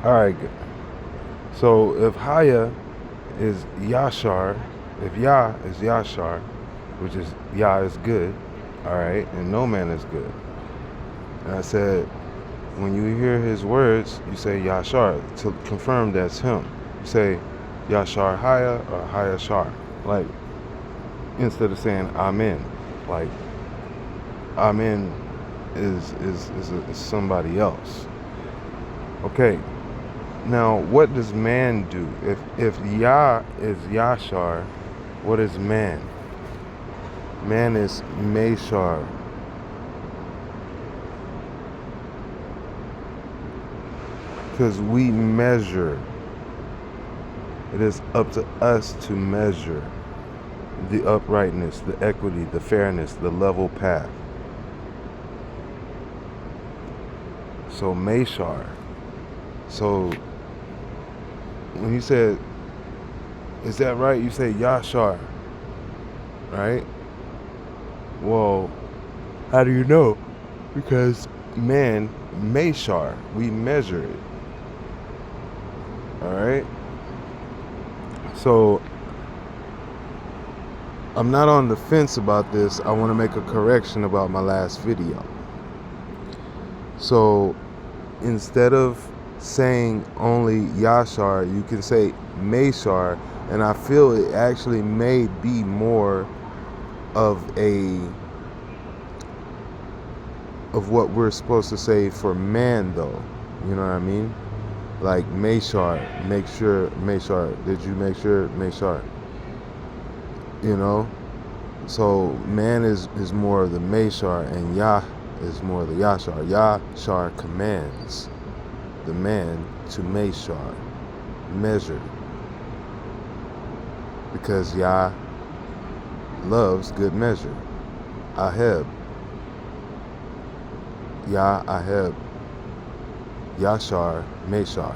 All right, good. So if Haya is Yashar, if Yah is Yashar, which is Yah is good, all right, and no man is good. And I said, when you hear his words, you say Yashar to confirm that's him. You say Yashar Haya or Haya Shar. Like, instead of saying Amen. Like, Amen is somebody else. Okay, now what does man do? If Yah is Yashar, what is man? Man is Meshar. Because we measure. It is up to us to measure the uprightness, the equity, the fairness, the level path. So Meshar. So when you said, is that right? You say Yashar, right? Well, how do you know? Because man, Meshar, we measure it. All right. So I'm not on the fence about this. I want to make a correction about my last video. So instead of saying only Yashar, you can say Meshar, and I feel it actually may be more of what we're supposed to say for man, though. You know what I mean? Like Meshar, make sure, Meshar. Did you make sure, Meshar? You know? So man is more of the Meshar, and Yah is more of the Yashar. Yashar commands the man to Meshar, measure. Because Yah loves good measure. Aheb. Yah Aheb. Yashar Meshar.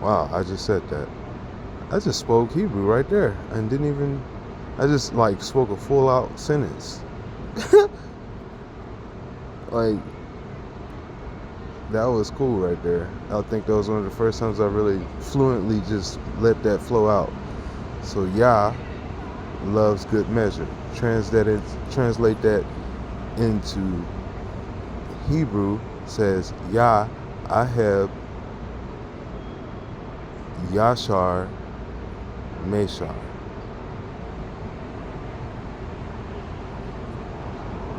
Wow, I just said that. I just spoke Hebrew right there and didn't even, I just like spoke a full out sentence. Like, that was cool right there. I think that was one of the first times I really fluently just let that flow out. So Yah loves good measure. Translate that into Hebrew, says Yah Aheb Yashar Meshar.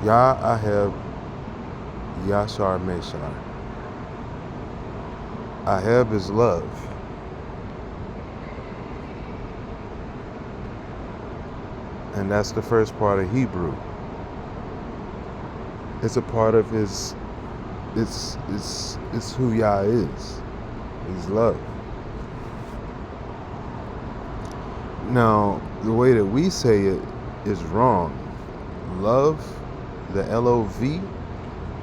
Yah Aheb Yashar Meshar. Aheb is love. And that's the first part of Hebrew. It's a part of his, it's who Yah is. He's love. Now, the way that we say it is wrong. Love, the L-O-V,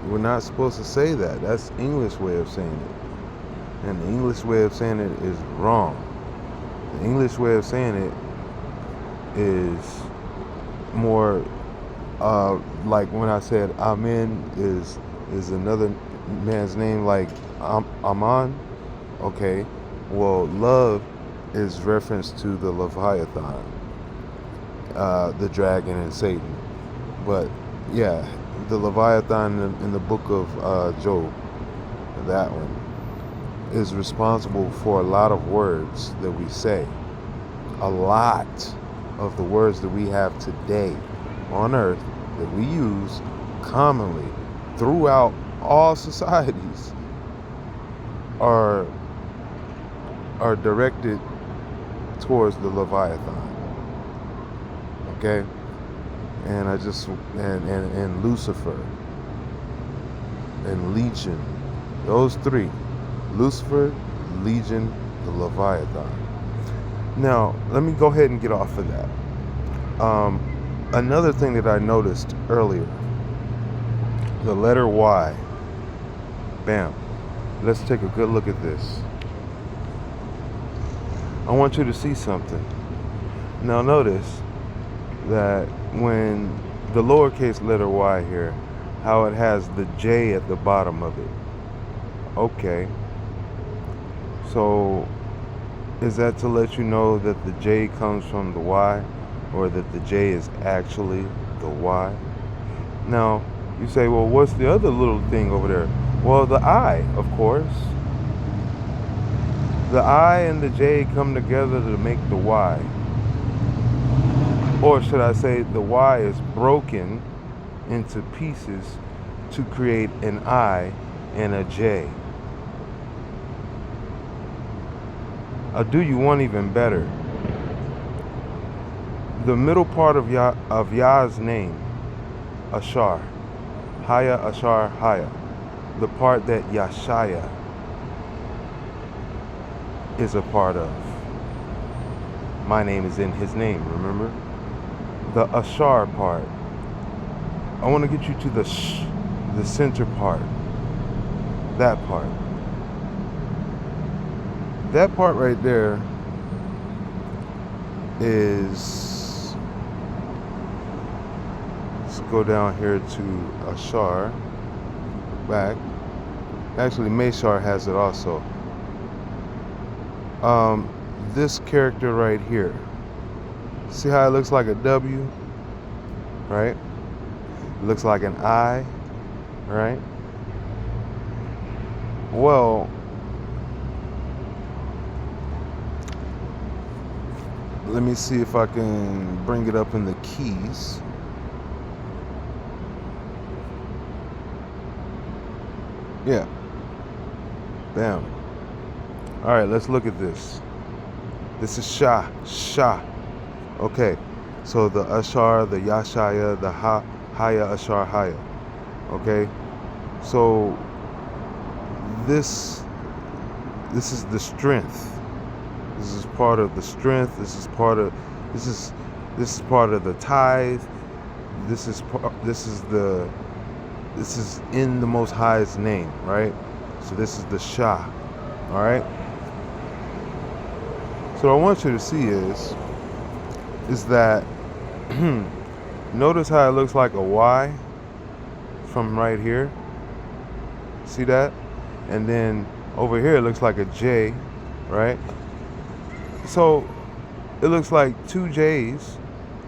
we're not supposed to say that. That's the English way of saying it. And the English way of saying it is wrong. The English way of saying it is more like when I said Amen is another man's name, like Aman. Okay, well, love is reference to the Leviathan, the dragon and Satan. But yeah, the Leviathan in the book of Job, that one, is responsible for a lot of words that we say. A lot of the words that we have today on earth that we use commonly throughout all societies are directed towards the Leviathan. Okay? And I just and Lucifer and Legion. Those three. Lucifer, Legion, the Leviathan. Now, let me go ahead and get off of that. Another thing that I noticed earlier, the letter Y. Bam. Let's take a good look at this. I want you to see something. Now notice that when the lowercase letter Y here, how it has the J at the bottom of it. Okay. So is that to let you know that the J comes from the Y, or that the J is actually the Y? Now, you say, well, what's the other little thing over there? Well, the I, of course. The I and the J come together to make the Y. Or should I say, the Y is broken into pieces to create an I and a J. I'll do you one even better. The middle part of Yah's name, Ashar, Haya Ashar Haya, the part that Yashaya is a part of. My name is in his name, remember? The Ashar part. I want to get you to the center part. That part. That part right there is, let's go down here to Ashar, back. Actually, Meshar has it also. This character right here. See how it looks like a W, right? It looks like an I, right? Well, let me see if I can bring it up in the keys. Yeah. Bam. All right, let's look at this. This is Shah. Okay. So the Ashar, the Yashaya, the Haya Ashar Haya. Okay. So this is the strength. This is part of the strength. This is part of the tithe. This is in the Most High's name, right? So this is the Shah. All right. So what I want you to see is that notice how it looks like a Y from right here. See that? And then over here it looks like a J, right? So it looks like two J's,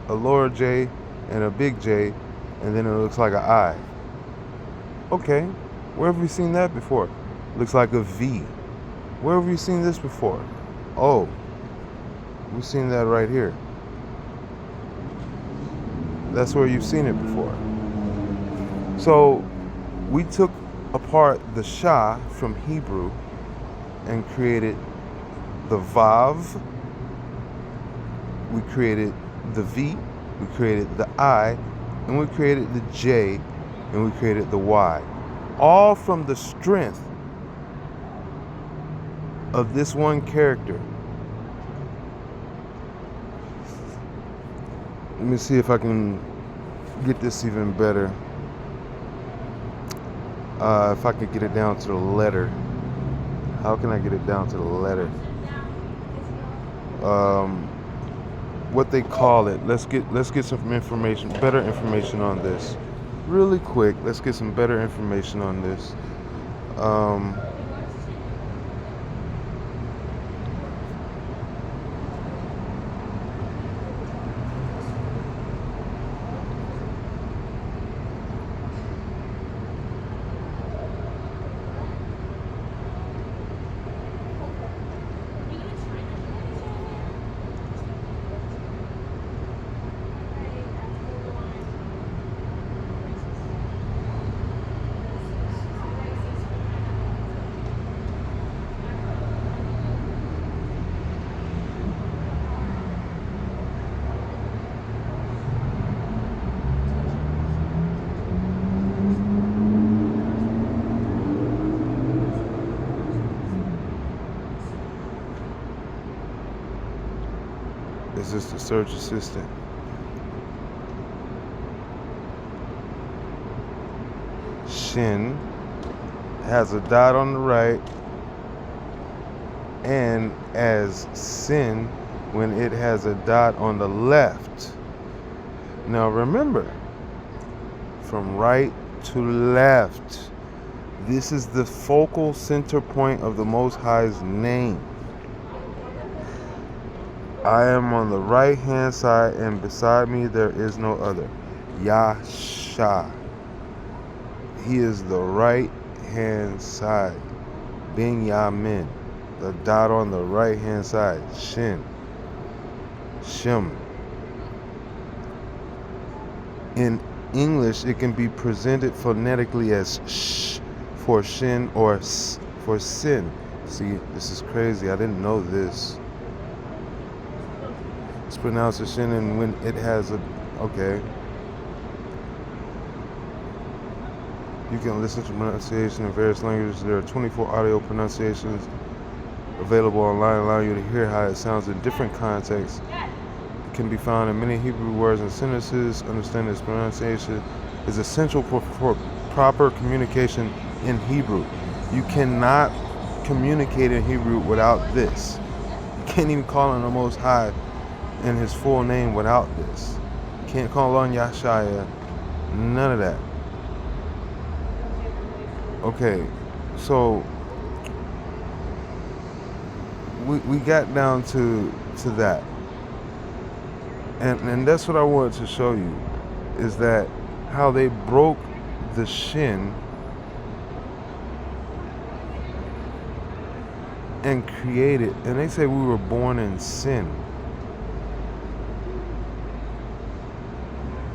a lower J and a big J, and then it looks like an I. Okay, where have we seen that before? Looks like a V. Where have we seen this before? Oh, we've seen that right here. That's where you've seen it before. So we took apart the Shah from Hebrew and created the Vav. We created the V. We created the I. And we created the J. And we created the Y. All from the strength of this one character. Let me see if I can get this even better. If I could get it down to the letter. How can I get it down to the letter? What they call it. Let's get some information, better information on this. Really quick, let's get some better information on this. Is this the search assistant? Shin has a dot on the right, and as sin when it has a dot on the left. Now remember, from right to left, This is the focal center point of the Most High's name. I am on the right hand side, and beside me there is no other. Yasha. He is the right hand side. Ben Yamin. The dot on the right hand side. Shin. Shem. In English, it can be presented phonetically as sh for shin or s for sin. See, this is crazy. I didn't know this. It's pronounced as shin, and when it has a... Okay. You can listen to pronunciation in various languages. There are 24 audio pronunciations available online, allowing you to hear how it sounds in different contexts. It can be found in many Hebrew words and sentences. Understanding its pronunciation is essential for proper communication in Hebrew. You cannot communicate in Hebrew without this. You can't even call on the Most High in his full name without this. You can't call on Yashaya. None of that. Okay, so we got down to that, and that's what I wanted to show you, is that how they broke the shin and created, and they say we were born in sin.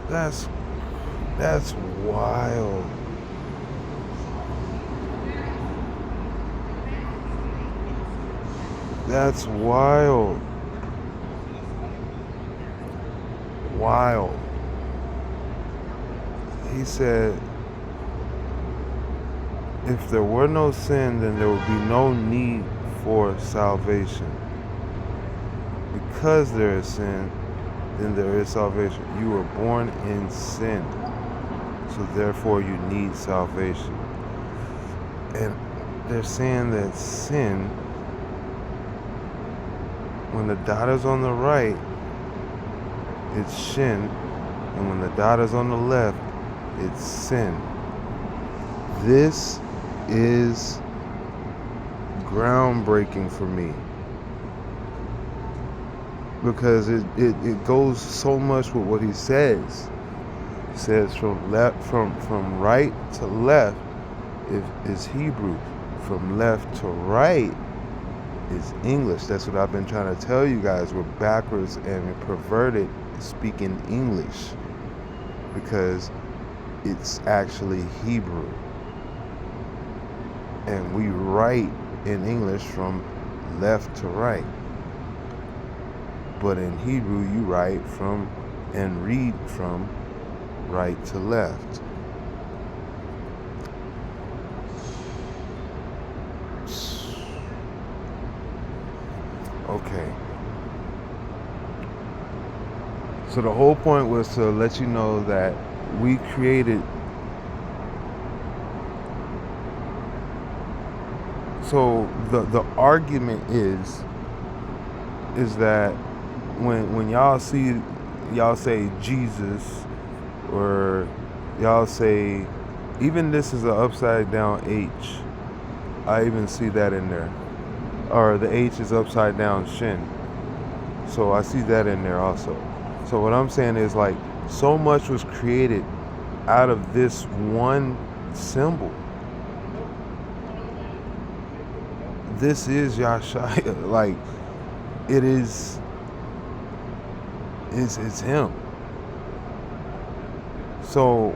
That's wild. That's wild. Wild. He said, if there were no sin, then there would be no need for salvation. Because there is sin, then there is salvation. You were born in sin, so therefore you need salvation. And they're saying that sin, when the dot is on the right, it's shin, and when the dot is on the left, it's sin. This is groundbreaking for me, because it goes so much with what he says. He says from right to left is Hebrew, from left to right is English. That's what I've been trying to tell you guys. We're backwards and perverted speaking English, because it's actually Hebrew, and we write in English from left to right, but in Hebrew you write from and read from right to left. Okay. So the whole point was to let you know that we created. So the argument is that when y'all say Jesus, or y'all say, even this is an upside down H. I even see that in there. Or the H is upside down shin. So I see that in there also. So what I'm saying is, like, so much was created out of this one symbol. This is Yashaya. Like, it's him. So,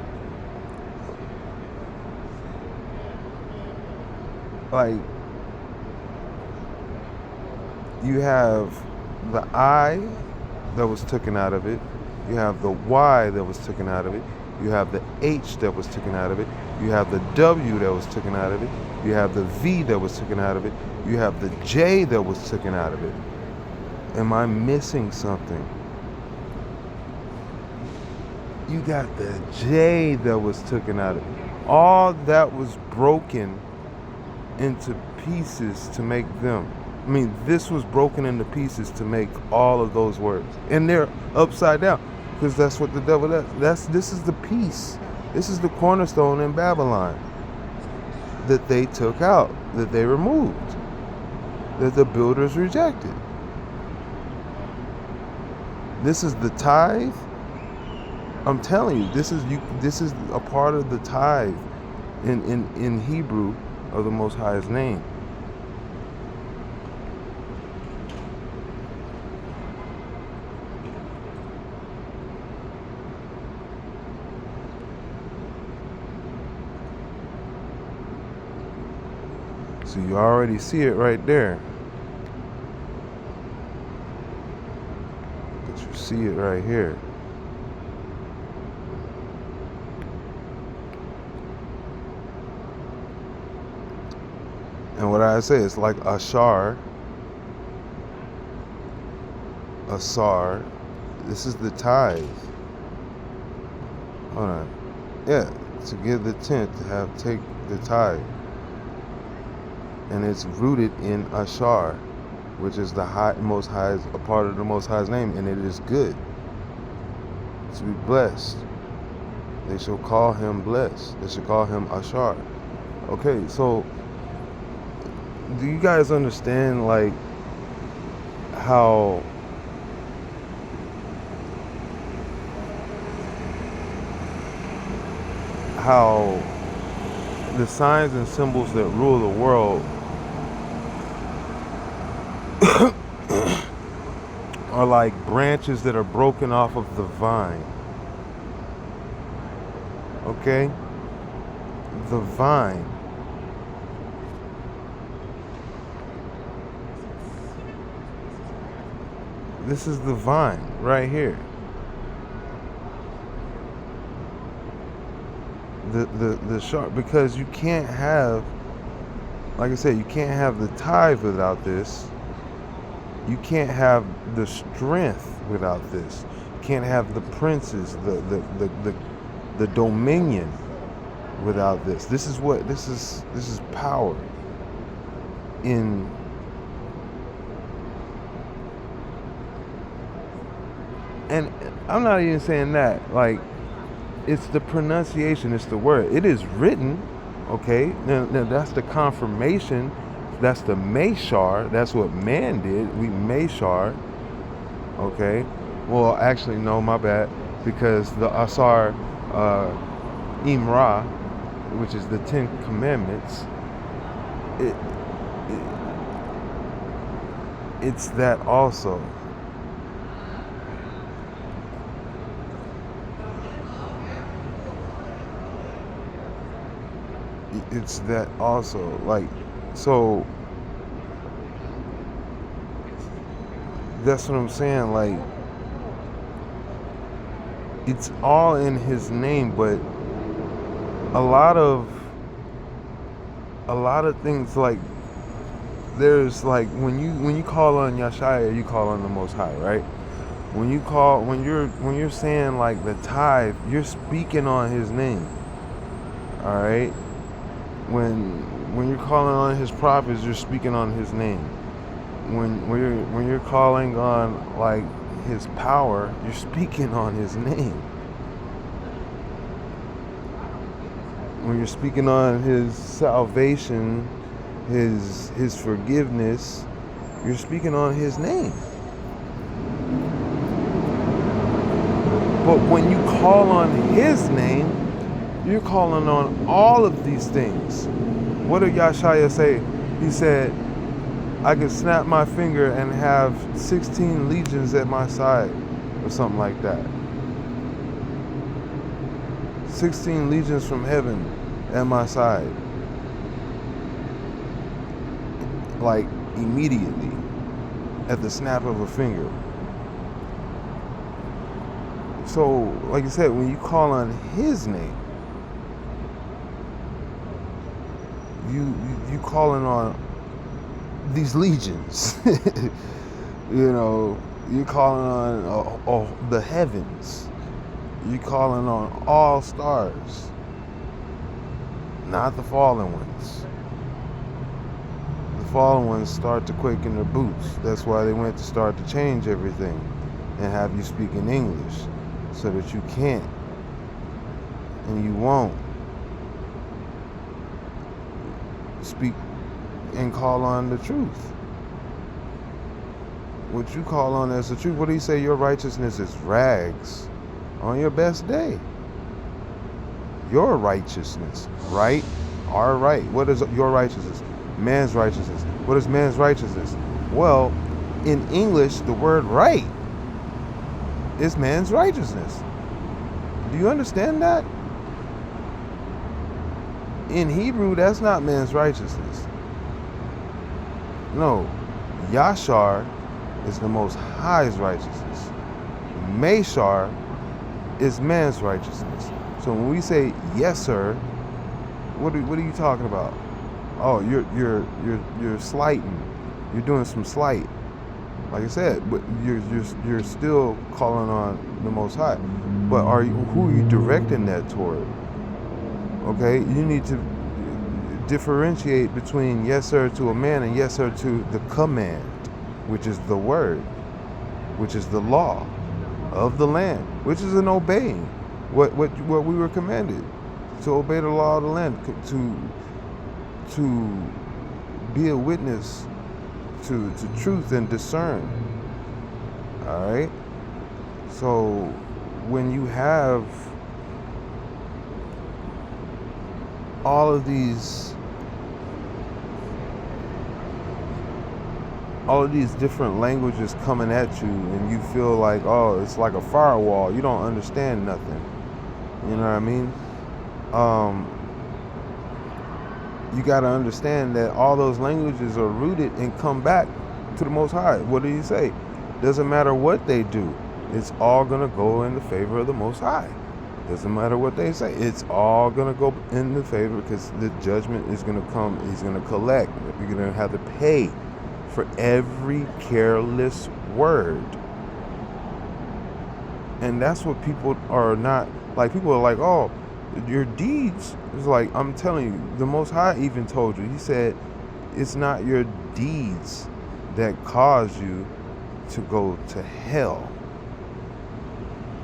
like, you have the I that was taken out of it, you have the Y that was taken out of it, you have the H that was taken out of it, you have the W that was taken out of it, you have the V that was taken out of it, you have the J that was taken out of it. Am I missing something? You got the J that was taken out of it. All that was broken into pieces to make them. I mean, this was broken into pieces to make all of those words. And they're upside down, because that's what the devil does. This is the piece. This is the cornerstone in Babylon. that they took out, that they removed, that the builders rejected. This is the tithe. I'm telling you, this is a part of the tithe in Hebrew of the Most High's name. So you already see it right there. But you see it right here. And what I say is like ashar, asar. This is the tithe. Hold on. Yeah, to give the tenth, to take the tithe. And it's rooted in ashar, which is the most high's, a part of the Most High's name, and it is good to be blessed. They shall call him blessed. They shall call him ashar. Okay, so do you guys understand like how the signs and symbols that rule the world are like branches that are broken off of the vine? Okay? The vine. This is the vine right here. The sharp, because you can't have, like I said, you can't have the tithe without this. You can't have the strength without this. You can't have the princes, the dominion without this. This is power in and I'm not even saying that. Like, it's the pronunciation, it's the word. It is written, okay? Now that's the confirmation. That's the Meshar. That's what man did. We Meshar, okay? Well, actually, no, my bad. Because the Asar Imra, which is the 10 Commandments, it's that also. It's that also. Like, so that's what I'm saying. Like, it's all in his name, but a lot of things, like, there's like when you call on Yashaya, you call on the Most High, right? When you're saying like the tithe, you're speaking on his name. All right? When you're calling on his prophets, you're speaking on his name. When you're calling on like his power, you're speaking on his name. When you're speaking on his salvation, his forgiveness, you're speaking on his name. But when you call on his name, you're calling on all of these things. What did Yashaya say? He said, I could snap my finger and have 16 legions at my side, or something like that. 16 legions from heaven at my side. Like, immediately, at the snap of a finger. So, like I said, when you call on his name, you calling on these legions. You know, you calling on the heavens. You calling on all stars, not the fallen ones. The fallen ones start to quake in their boots. That's why they went to start to change everything and have you speak in English, so that you can't and you won't. speak and call on the truth. What you call on as the truth. What do you say? Your righteousness is rags on your best day. Your righteousness, right? Our right. What is your righteousness? Man's righteousness. What is man's righteousness? Well, in English, the word right is man's righteousness. Do you understand that? In Hebrew, that's not man's righteousness. No, Yashar is the Most High's righteousness. Meshar is man's righteousness. So when we say yes, sir, what are you talking about? Oh, you're slighting. You're doing some slight. Like I said, but you're still calling on the Most High. But who are you directing that toward? Okay, you need to differentiate between yes sir to a man and yes sir to the command, which is the word, which is the law of the land, which is an obeying what we were commanded to obey the law of the land, to be a witness to truth and discern. All right. So when you have all of these different languages coming at you, and you feel like, oh, it's like a firewall, you don't understand nothing, you know what I mean? You got to understand that all those languages are rooted and come back to the Most High. What do you say? Doesn't matter what they do, it's all going to go in the favor of the Most High. Doesn't matter what they say, it's all going to go in the favor, because the judgment is going to come. He's going to collect. You're going to have to pay for every careless word. And that's what people are not, like, people are like, oh, your deeds. It's like, I'm telling you, the Most High even told you. He said, it's not your deeds that cause you to go to hell.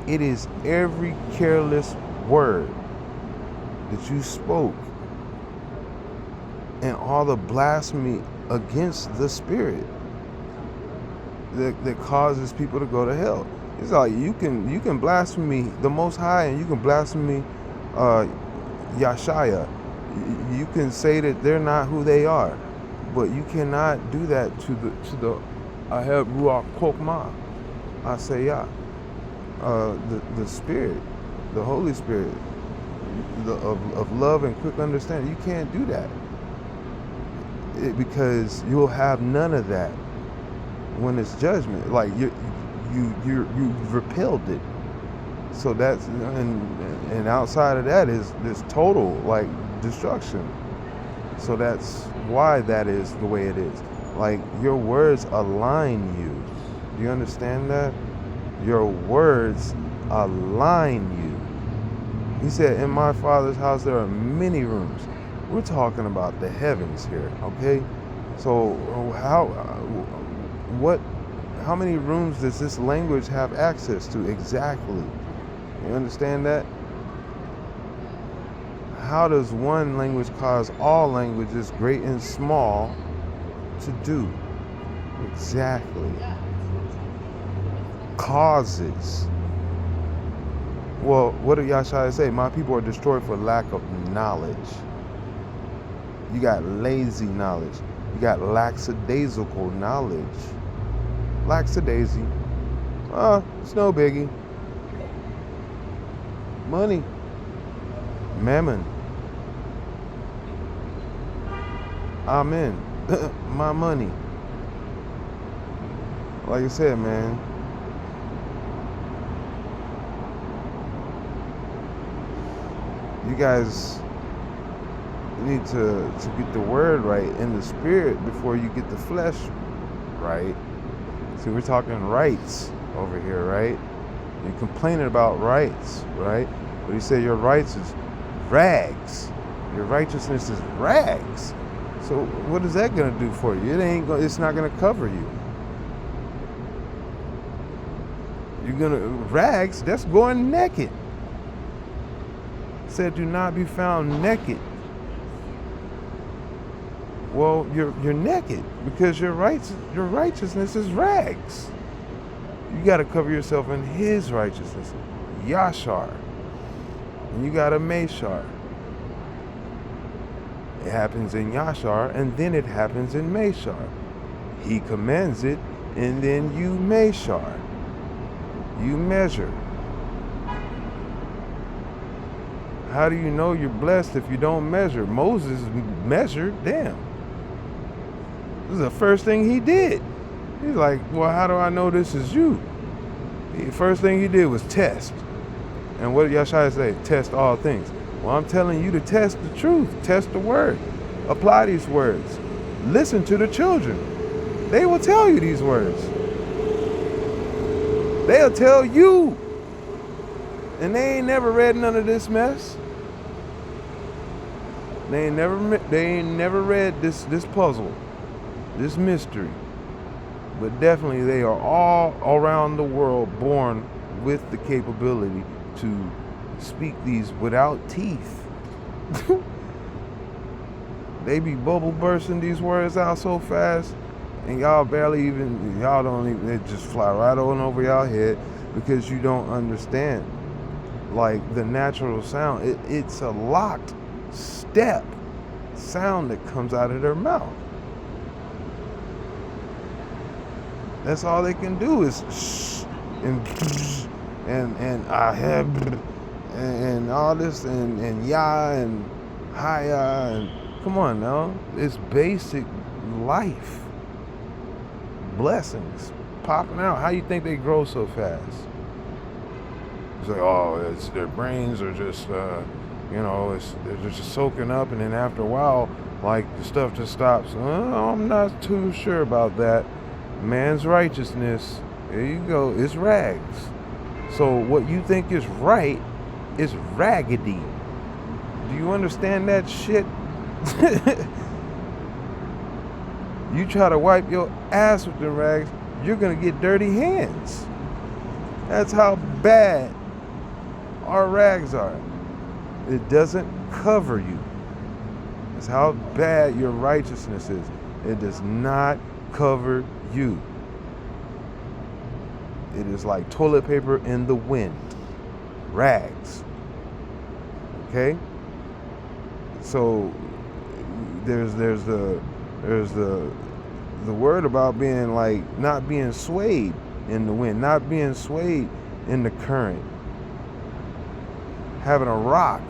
It is every careless word that you spoke and all the blasphemy against the Spirit that causes people to go to hell. It's like you can blaspheme the Most High, and you can blaspheme Yashaya. You can say that they're not who they are, but you cannot do that to the Aheb Ruach Kokma Asayah, the Spirit, the Holy Spirit, of love and quick understanding. You can't do that, because you'll have none of that when it's judgment. Like you repelled it. So that's, and outside of that is this total like destruction. So that's why that is the way it is. Like, your words align you. Do you understand that? Your words align you. He said, in my Father's house there are many rooms. We're talking about the heavens here, okay? So how many rooms does this language have access to exactly? You understand that? How does one language cause all languages, great and small, to do? Exactly. Causes. Well, what did Yashai say? My people are destroyed for lack of knowledge. You got lazy knowledge. You got lackadaisical knowledge. Lackadaisy. It's no biggie. Money. Mammon. Amen. My money. Like I said, man, you guys need to get the word right in the spirit before you get the flesh right. See, we're talking rights over here, right? You're complaining about rights, right? But he said your rights is rags. Your righteousness is rags. So what is that going to do for you? It's not going to cover you. You're going to, rags, that's going naked. It said, do not be found naked. Well, you're naked because your righteousness is rags. You got to cover yourself in His righteousness, Yashar, and you got a Meshar. It happens in Yashar, and then it happens in Meshar. He commands it, and then you Meshar. You measure. How do you know you're blessed if you don't measure? Moses measured. Damn. This is the first thing he did. He's like, well, how do I know this is you? The first thing he did was test. And what did Yeshua say? Test all things. Well, I'm telling you to test the truth. Test the word. Apply these words. Listen to the children. They will tell you these words. They'll tell you. And they ain't never read none of this mess. They ain't never read this puzzle, this mystery. But definitely they are all around the world born with the capability to speak these without teeth. They be bubble bursting these words out so fast, and y'all don't even, they just fly right on over y'all head because you don't understand. Like the natural sound, it's a locked step sound that comes out of their mouth. That's all they can do is shh and I have and all this and ya and hiya and come on now. It's basic life. Blessings popping out. How you think they grow so fast? It's like, oh, it's their brains are just they're just soaking up, and then after a while, like the stuff just stops. I'm not too sure about that. Man's righteousness, there you go, it's rags. So what you think is right is raggedy. Do you understand that shit? You try to wipe your ass with the rags, you're gonna get dirty hands. That's how bad our rags are. It doesn't cover you. That's how bad your righteousness is. It does not cover you. It is like toilet paper in the wind. Rags. Okay? So there's the word about being like not being swayed in the wind, not being swayed in the current. Having a rock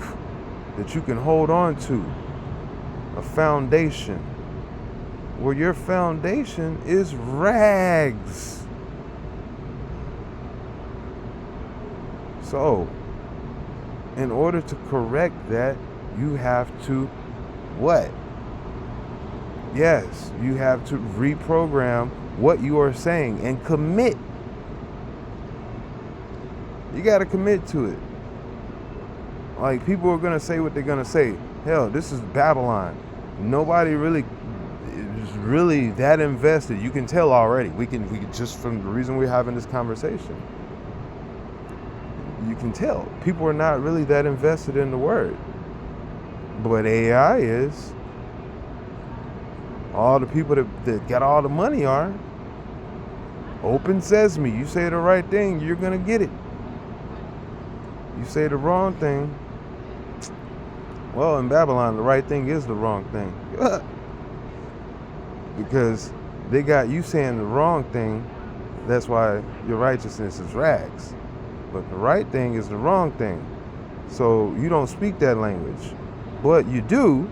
that you can hold on to, a foundation, where your foundation is rags. So, in order to correct that, you have to what? Yes, you have to reprogram what you are saying and commit. You got to commit to it. Like, people are going to say what they're going to say. Hell, this is Babylon. Nobody really is really that invested. You can tell already. We can just from the reason we're having this conversation. You can tell. People are not really that invested in the word. But AI is. All the people that got all the money are. Open sesame. You say the right thing, you're going to get it. You say the wrong thing. Well, in Babylon, the right thing is the wrong thing. Because they got you saying the wrong thing. That's why your righteousness is rags. But the right thing is the wrong thing. So you don't speak that language. But you do.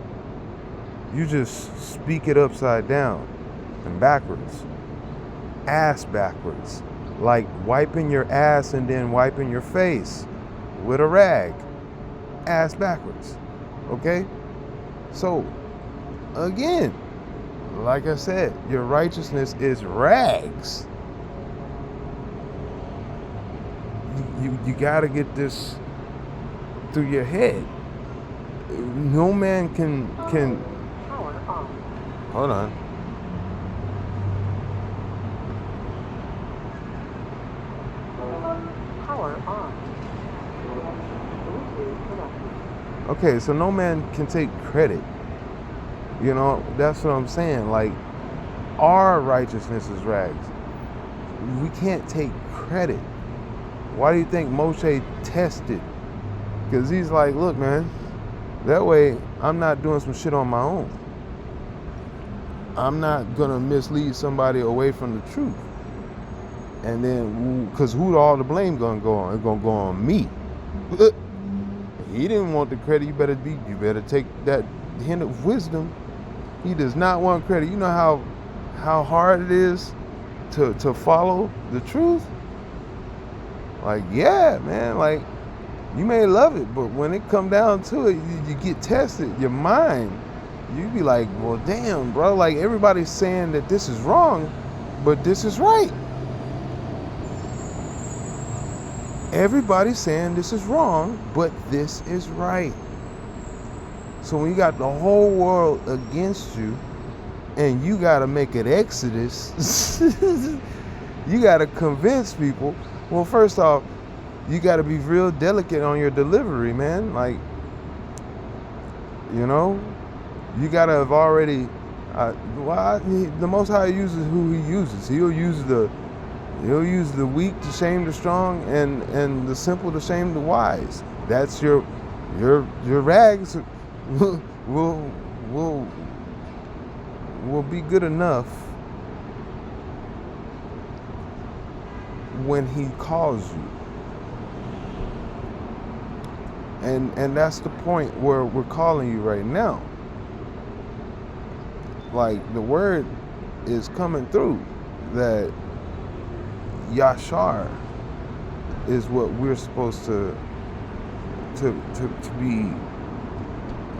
You just speak it upside down and backwards. Ass backwards. Like wiping your ass and then wiping your face with a rag. Ass backwards. Okay? So, again, like I said, your righteousness is rags. You gotta get this through your head. No man can hold on. Power on. Okay, so no man can take credit. You know, that's what I'm saying. Like, our righteousness is rags. We can't take credit. Why do you think Moshe tested? Because he's like, look, man, that way I'm not doing some shit on my own. I'm not going to mislead somebody away from the truth. And then, because who all the blame going to go on? It's going to go on me. He didn't want the credit. You better take that hint of wisdom. He does not want credit. You know how hard it is to follow the truth? Like, yeah, man, like, you may love it, but when it come down to it, you get tested, your mind, you be like, well, damn, bro, like, everybody's saying that this is wrong, but this is right. Everybody's saying this is wrong, but this is right. So when you got the whole world against you, and you got to make an exodus, you got to convince people. Well, first off, you got to be real delicate on your delivery, man. Like, you know, you got to have already, the Most High uses who he uses. He'll use the weak to shame the strong, and the simple to shame the wise. That's your rags will be good enough when he calls you. And that's the point where we're calling you right now. Like, the word is coming through that Yashar is what we're supposed to be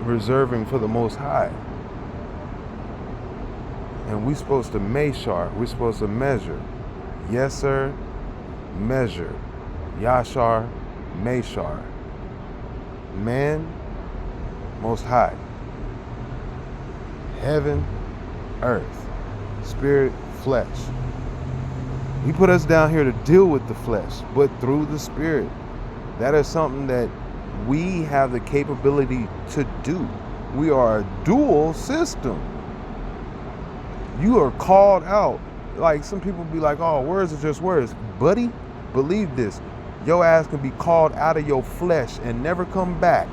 reserving for the Most High. And we're supposed to Meshar. We're supposed to measure. Yes, sir. Measure. Yashar. Meshar. Man. Most High. Heaven. Earth. Spirit. Flesh. He put us down here to deal with the flesh, but through the Spirit. That is something that we have the capability to do. We are a dual system. You are called out. Like, some people be like, oh, words are just words. Buddy, believe this. Your ass can be called out of your flesh and never come back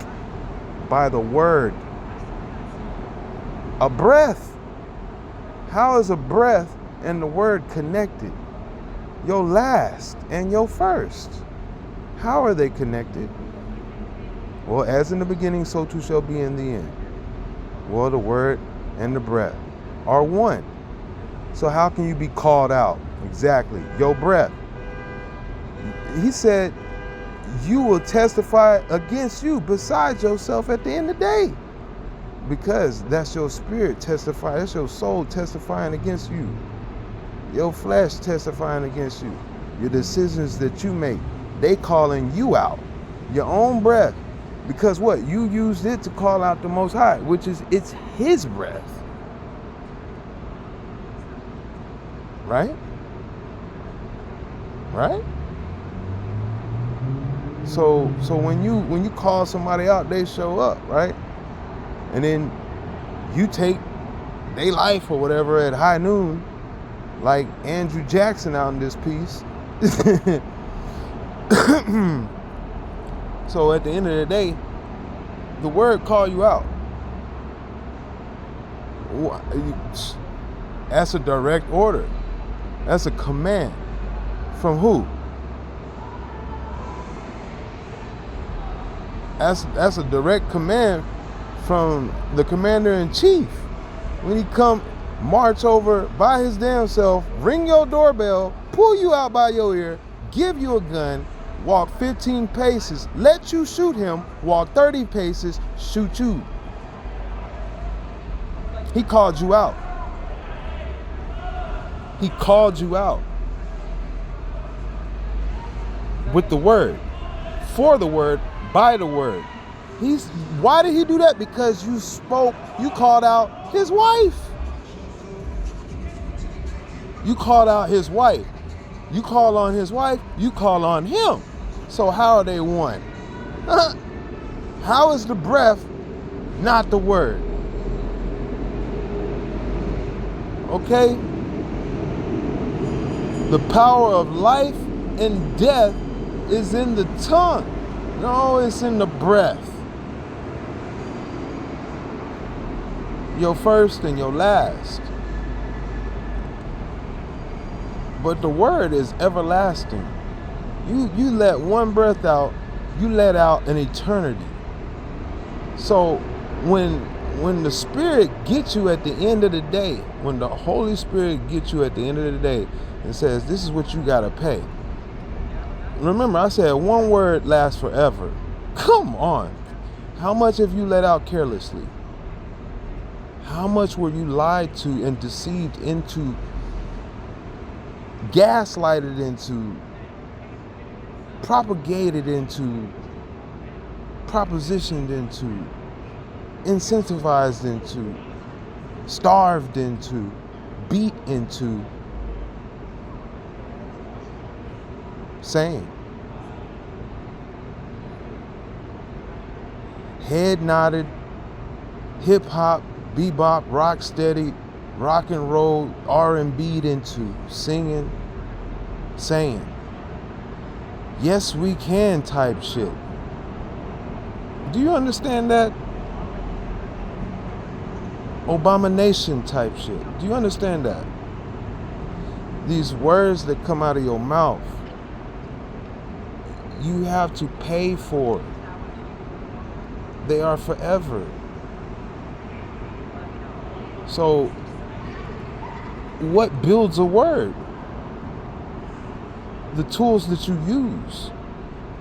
by the word. A breath. How is a breath and the word connected? Your last and your first. How are they connected? Well, as in the beginning, so too shall be in the end. Well, the word and the breath are one. So how can you be called out? Exactly. Your breath. He said, you will testify against you besides yourself at the end of the day. Because that's your spirit testifying. That's your soul testifying against you. Your flesh testifying against you. Your decisions that you make, they calling you out. Your own breath. Because what? You used it to call out the Most High, which is, it's his breath. Right? Right? So when you call somebody out, they show up, right? And then you take their life or whatever at high noon, like Andrew Jackson out in this piece. So at the end of the day, the word call you out. That's a direct order. That's a command. From who? That's a direct command from the commander-in-chief. When he come march over by his damn self, ring your doorbell, pull you out by your ear, give you a gun, walk 15 paces, let you shoot him, walk 30 paces, shoot you. He called you out. He called you out. With the word. For the word. By the word. Why did he do that? Because you spoke, you called out his wife. You called out his wife. You call on his wife, you call on him. So how are they one? How is the breath not the word? Okay? The power of life and death is in the tongue. No, it's in the breath. Your first and your last. But the word is everlasting. You let one breath out, you let out an eternity. So when the Spirit gets you at the end of the day, when the Holy Spirit gets you at the end of the day and says, this is what you got to pay. Remember, I said one word lasts forever. Come on. How much have you let out carelessly? How much were you lied to and deceived into, gaslighted into, propagated into, propositioned into, incentivized into, starved into, beat into, saying? Head nodded, hip hop, bebop, rock steady, rock and roll, R&B'd into, singing, saying, yes we can type shit. Do you understand that? Abomination type shit. Do you understand that? These words that come out of your mouth, you have to pay for. They are forever. So, what builds a word? The tools that you use.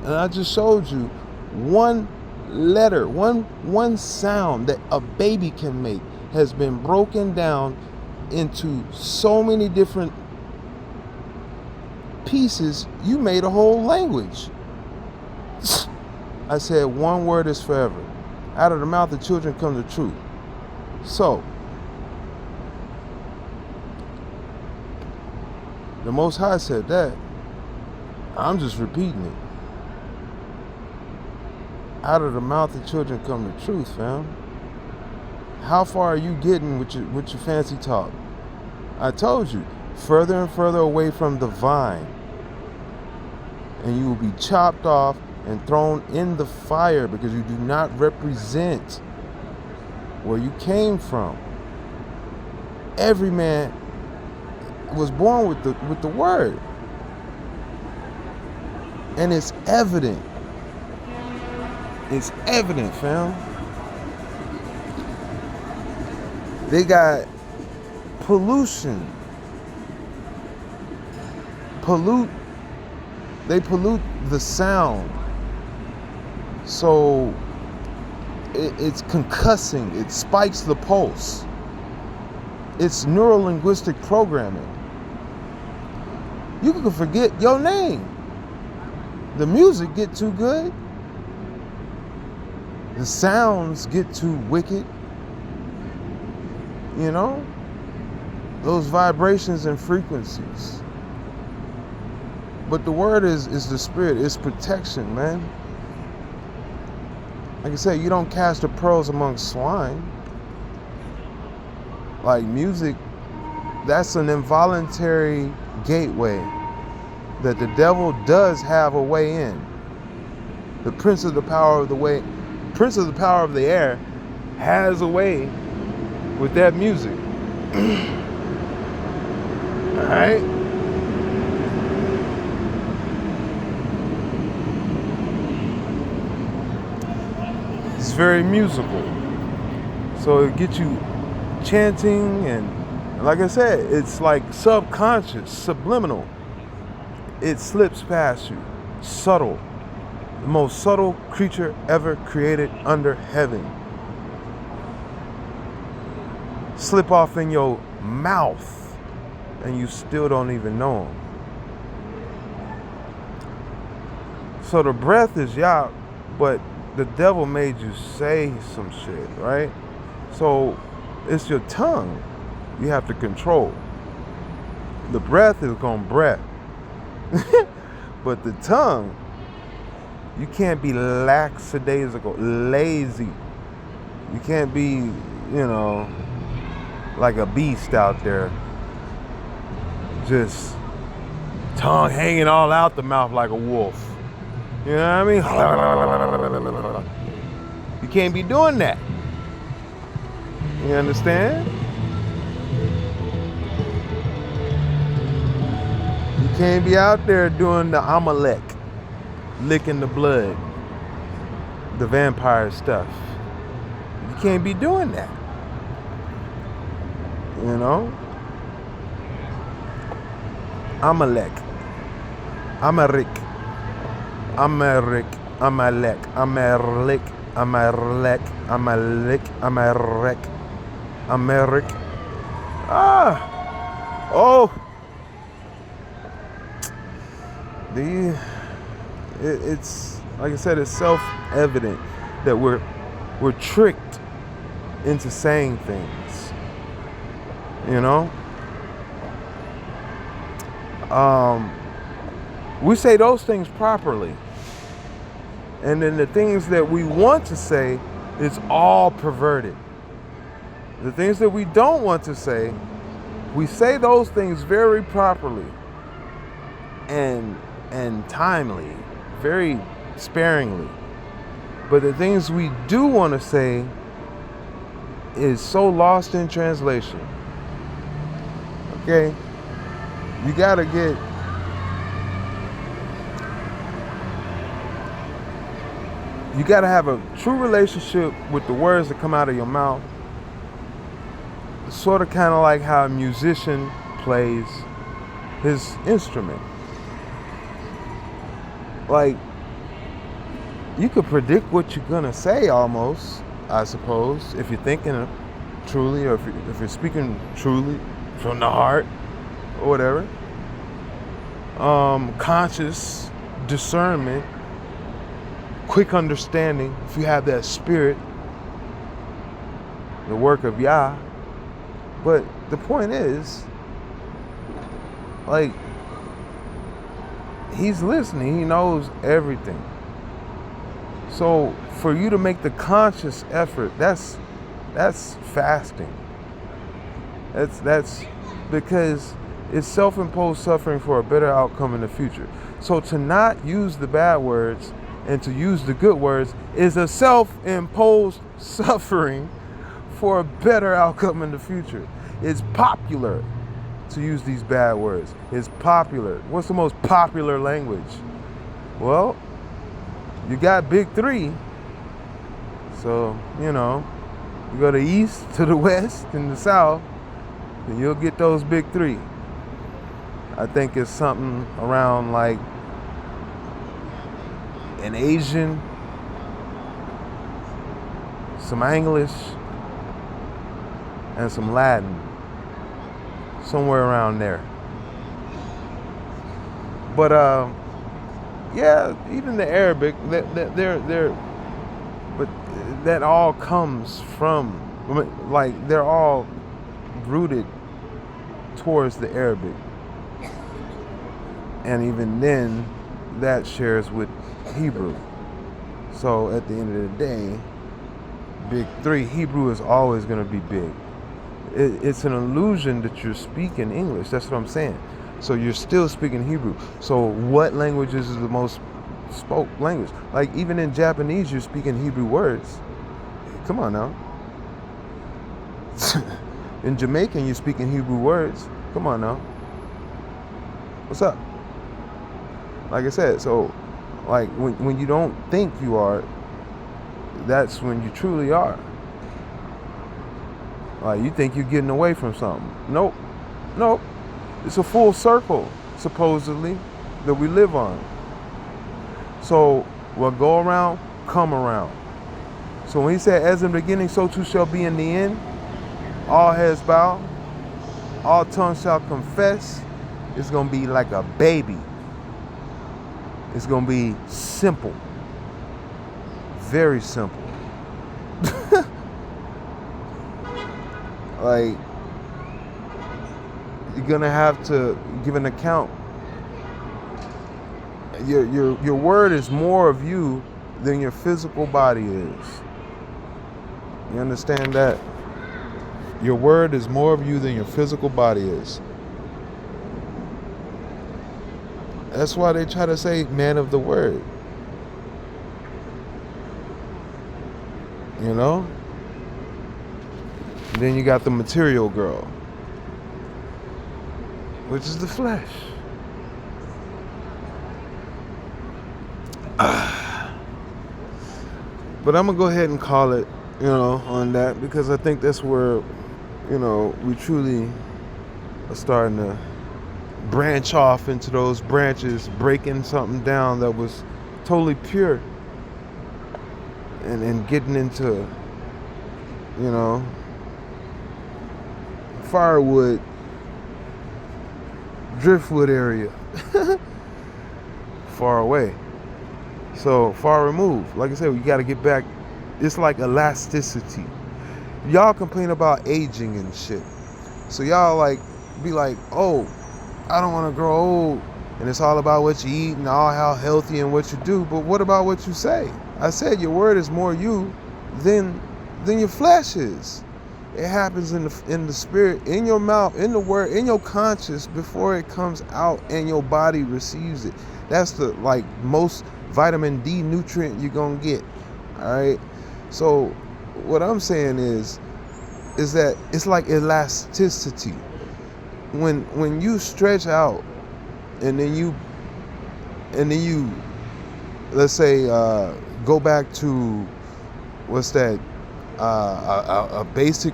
And I just showed you one letter, one sound that a baby can make has been broken down into so many different pieces. You made a whole language. I said one word is forever. Out of the mouth of children come the truth. So, the Most High said that. I'm just repeating it. Out of the mouth of children come the truth, fam. How far are you getting with your fancy talk? I told you, further and further away from the vine. And you will be chopped off and thrown in the fire because you do not represent where you came from. Every man was born with the word. And it's evident. It's evident, fam. They got pollution. They pollute the sound. So it's concussing. It spikes the pulse. It's neuro-linguistic programming. You can forget your name. The music get too good. The sounds get too wicked. You know? Those vibrations and frequencies. But the word is the spirit. It's protection, man. Like I said, you don't cast the pearls among swine. Like music, that's an involuntary gateway that the devil does have a way in. The prince of the power of the air has a way with that music. Alright? It's very musical. So it gets you chanting, and like I said, it's like subconscious, subliminal. It slips past you. Subtle. The most subtle creature ever created under heaven. Slip off in your mouth and you still don't even know him. So the breath is Yah, but the devil made you say some shit, right? So it's your tongue you have to control. The breath is gonna breath. But the tongue, you can't be lazy. You can't be, like a beast out there, just tongue hanging all out the mouth like a wolf. You know what I mean? You can't be doing that. You understand? You can't be out there doing the Amalek, licking the blood, the vampire stuff. You can't be doing that. You know? Amalek, Amalek, Amalek, Amalek, Amalek, Amalek, Amalek, Amalek, Amalek. Oh. It's like I said, it's self-evident that we're tricked into saying things. You know? We say those things properly. And then the things that we want to say is all perverted. The things that we don't want to say, we say those things very properly and timely, very sparingly. But the things we do want to say is so lost in translation. Okay? You gotta have a true relationship with the words that come out of your mouth. Sort of kind of like how a musician plays his instrument. Like, you could predict what you're gonna say almost, I suppose, if you're thinking truly, or if you're speaking truly from the heart or whatever. Conscious discernment, quick understanding, if you have that spirit, the work of Yah. But the point is, like, he's listening, he knows everything. So for you to make the conscious effort, that's fasting. That's because it's self-imposed suffering for a better outcome in the future. So to not use the bad words and to use the good words is a self-imposed suffering for a better outcome in the future. It's popular to use these bad words. It's popular. What's the most popular language? Well, you got big three. So, you know, you go to the east, to the west, and the south, and you'll get those big three. I think it's something around like an Asian, some English, and some Latin. Somewhere around there. But yeah, even the Arabic, but that all comes from, like, they're all rooted towards the Arabic. And even then, that shares with Hebrew. So at the end of the day, big three, Hebrew is always going to be big. It's an illusion that you're speaking English. That's what I'm saying. So you're still speaking Hebrew. So what languages is the most spoke language? Like, even in Japanese, you're speaking Hebrew words. Come on now. In Jamaican, you're speaking Hebrew words. Come on now. What's up? Like I said, so like when you don't think you are, that's when you truly are. Like, you think you're getting away from something. Nope. It's a full circle, supposedly, that we live on. So what go around, come around. So when he said, as in the beginning, so too shall be in the end, all heads bow, all tongues shall confess, it's going to be like a baby. It's going to be simple. Very simple. Like, you're gonna have to give an account. Your word is more of you than your physical body is. You understand that? Your word is more of you than your physical body is. That's why they try to say man of the word. You know? And then you got the material girl, which is the flesh. But I'm going to go ahead and call it, on that, because I think that's where, we truly are starting to branch off into those branches, breaking something down that was totally pure, and getting into, firewood, driftwood area, far away. So far removed. Like I said, we got to get back. It's like elasticity. Y'all complain about aging and shit. So y'all be like, oh, I don't want to grow old. And it's all about what you eat and all how healthy and what you do. But what about what you say? I said your word is more you than your flesh is. It happens in the spirit, in your mouth, in the word, in your conscience before it comes out and your body receives it. That's the most vitamin D nutrient you're gonna get. All right. So what I'm saying is that it's like elasticity. When you stretch out and then you let's say go back to what's that a basic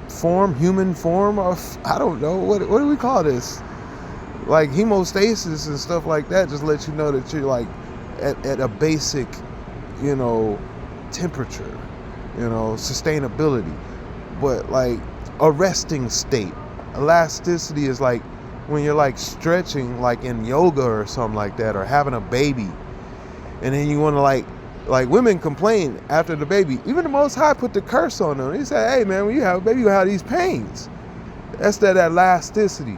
form, human form of, I don't know, what do we call this? Like hemostasis and stuff like that just lets you know that you're at a basic, temperature, sustainability. But a resting state. Elasticity is when you're stretching, in yoga or something like that, or having a baby, and then you want to women complain after the baby. Even the Most High put the curse on them. He said, hey man, when you have a baby, you have these pains. That's that elasticity.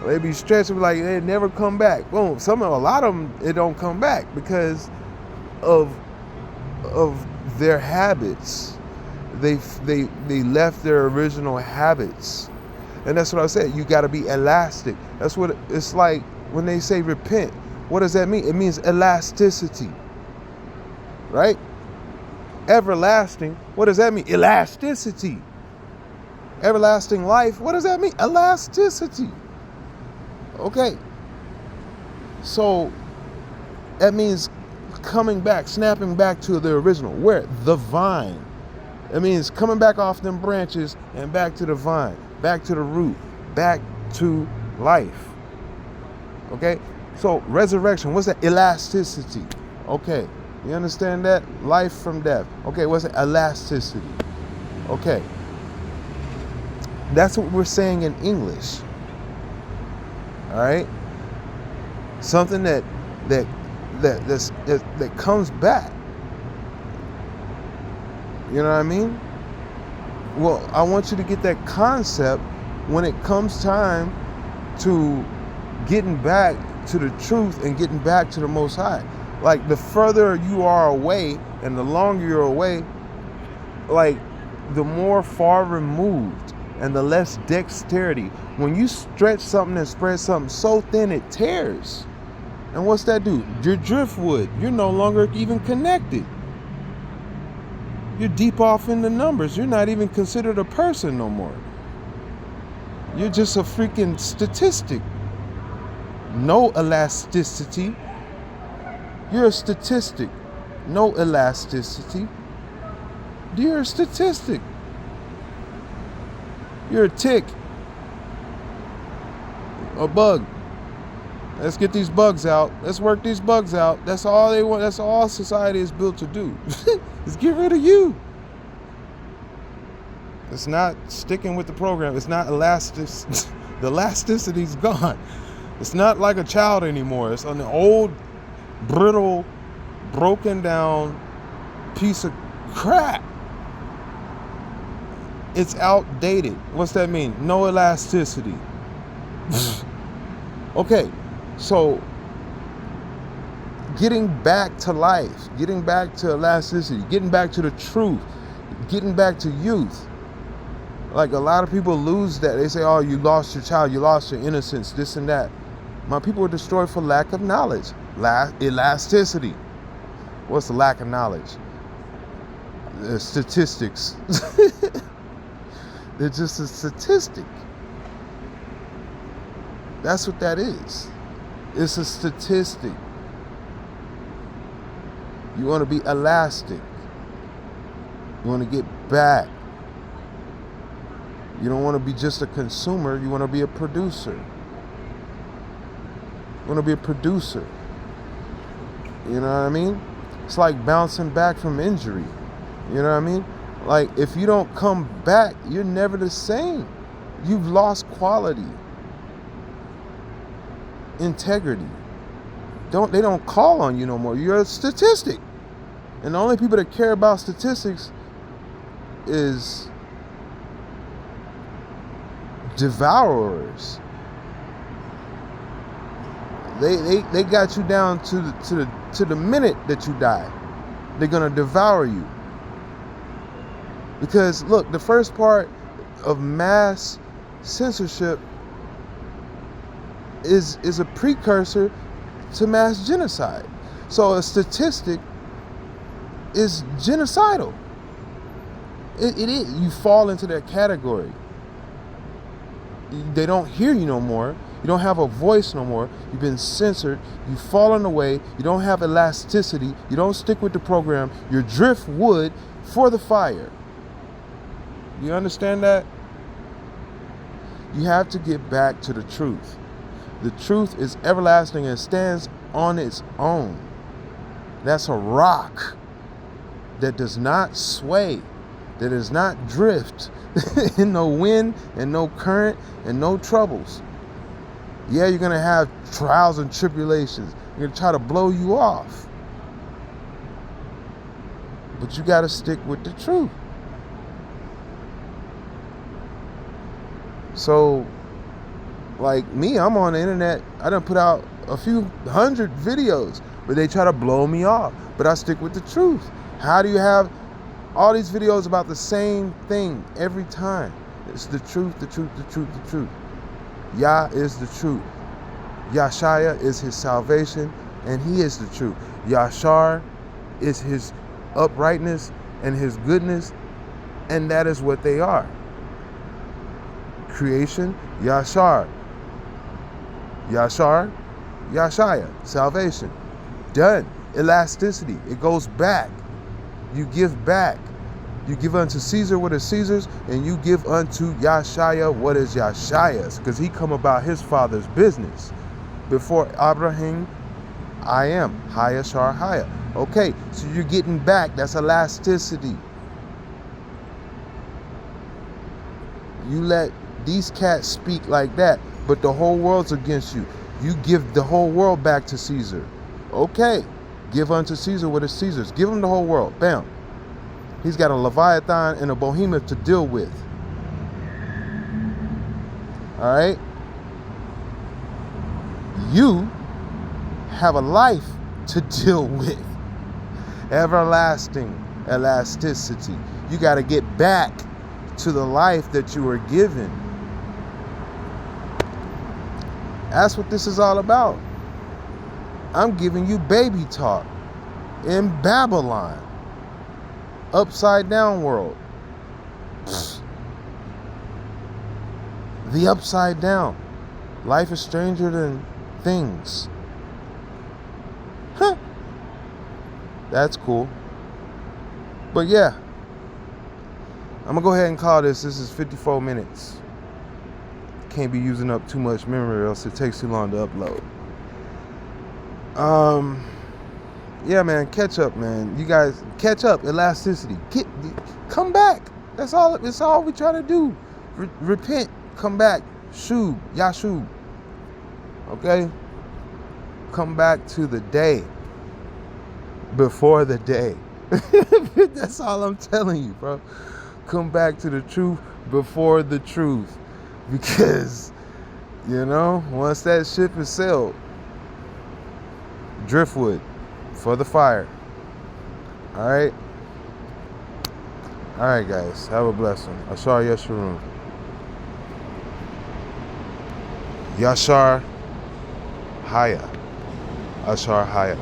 They be stretching they never come back. Boom. A lot of them, it don't come back because of their habits. They left their original habits. And that's what I said. You got to be elastic. That's what it's like when they say repent. What does that mean? It means elasticity. Right? Everlasting. What does that mean? Elasticity. Everlasting life. What does that mean? Elasticity. Okay. So that means coming back, snapping back to the original. Where? The vine. It means coming back off them branches and back to the vine, back to the root, back to life. Okay? So resurrection, what's that? Elasticity. Okay. You understand that? Life from death. Okay, what's that? Elasticity. Okay. That's what we're saying in English. All right? Something that comes back. You know what I mean? Well, I want you to get that concept when it comes time to getting back to the truth and getting back to the Most High. The further you are away and the longer you're away, the more far removed and the less dexterity. When you stretch something and spread something so thin it tears. And what's that do? You're driftwood. You're no longer even connected. You're deep off in the numbers. You're not even considered a person no more. You're just a freaking statistic. No elasticity. You're a statistic. No elasticity. You're a statistic. You're a tick. A bug. Let's get these bugs out. Let's work these bugs out. That's all they want. That's all society is built to do. Is get rid of you. It's not sticking with the program. It's not elastic. The elasticity's gone. It's not like a child anymore. It's an old, brittle, broken down piece of crap. It's outdated. What's that mean? No elasticity. Okay, so getting back to life, getting back to elasticity, getting back to the truth, getting back to youth. Like, a lot of people lose that. They say, oh, you lost your child, you lost your innocence, this and that. My people were destroyed for lack of knowledge. Elasticity. What's the lack of knowledge? Statistics. They're just a statistic. That's what that is. It's a statistic. You want to be elastic. You want to get back. You don't want to be just a consumer. You want to be a producer. You want to be a producer. You know what I mean? It's like bouncing back from injury. You know what I mean? Like, if you don't come back, you're never the same. You've lost quality, integrity. They don't call on you no more. You're a statistic. And the only people that care about statistics is devourers. They got you down to the minute that you die. They're gonna devour you. Because look, the first part of mass censorship is a precursor to mass genocide. So a statistic is genocidal. It is. You fall into that category. They don't hear you no more. You don't have a voice no more. You've been censored. You've fallen away. You don't have elasticity. You don't stick with the program. You're driftwood for the fire. You understand that? You have to get back to the truth. The truth is everlasting and stands on its own. That's a rock that does not sway, that does not drift in no wind and no current and no troubles. Yeah, you're going to have trials and tribulations. You're going to try to blow you off. But you got to stick with the truth. So, like me, I'm on the internet. I done put out a few hundred videos, but they try to blow me off. But I stick with the truth. How do you have all these videos about the same thing every time? It's the truth, the truth, the truth, the truth. Yah is the truth. Yashaya is his salvation, and he is the truth. Yashar is his uprightness and his goodness, and that is what they are. Creation, Yashar. Yashar, Yashaya, salvation. Done. Elasticity. It goes back. You give back. You give unto Caesar what is Caesar's, and you give unto Yashaya what is Yashaya's, because he come about his father's business. Before Abraham, I am. Haya Shar Haya. Okay, so you're getting back. That's elasticity. You let these cats speak like that, but the whole world's against you. You give the whole world back to Caesar. Okay, give unto Caesar what is Caesar's. Give him the whole world. Bam. He's got a Leviathan and a behemoth to deal with. All right? You have a life to deal with. Everlasting elasticity. You got to get back to the life that you were given. That's what this is all about. I'm giving you baby talk in Babylon. Upside down world. The upside down. Life is stranger than things. Huh. That's cool. But yeah. I'm gonna go ahead and call this. This is 54 minutes. Can't be using up too much memory, or else it takes too long to upload. Yeah, man, catch up, man. You guys catch up. Elasticity. Come back. That's all we try to do. Repent. Come back. Shub. Yashub. Okay? Come back to the day before the day. That's all I'm telling you, bro. Come back to the truth before the truth. Because, once that ship is sailed, driftwood for the fire. All right? All right, guys. Have a blessing. Ashar Yeshurun. Yashar Haya. Ashar Haya.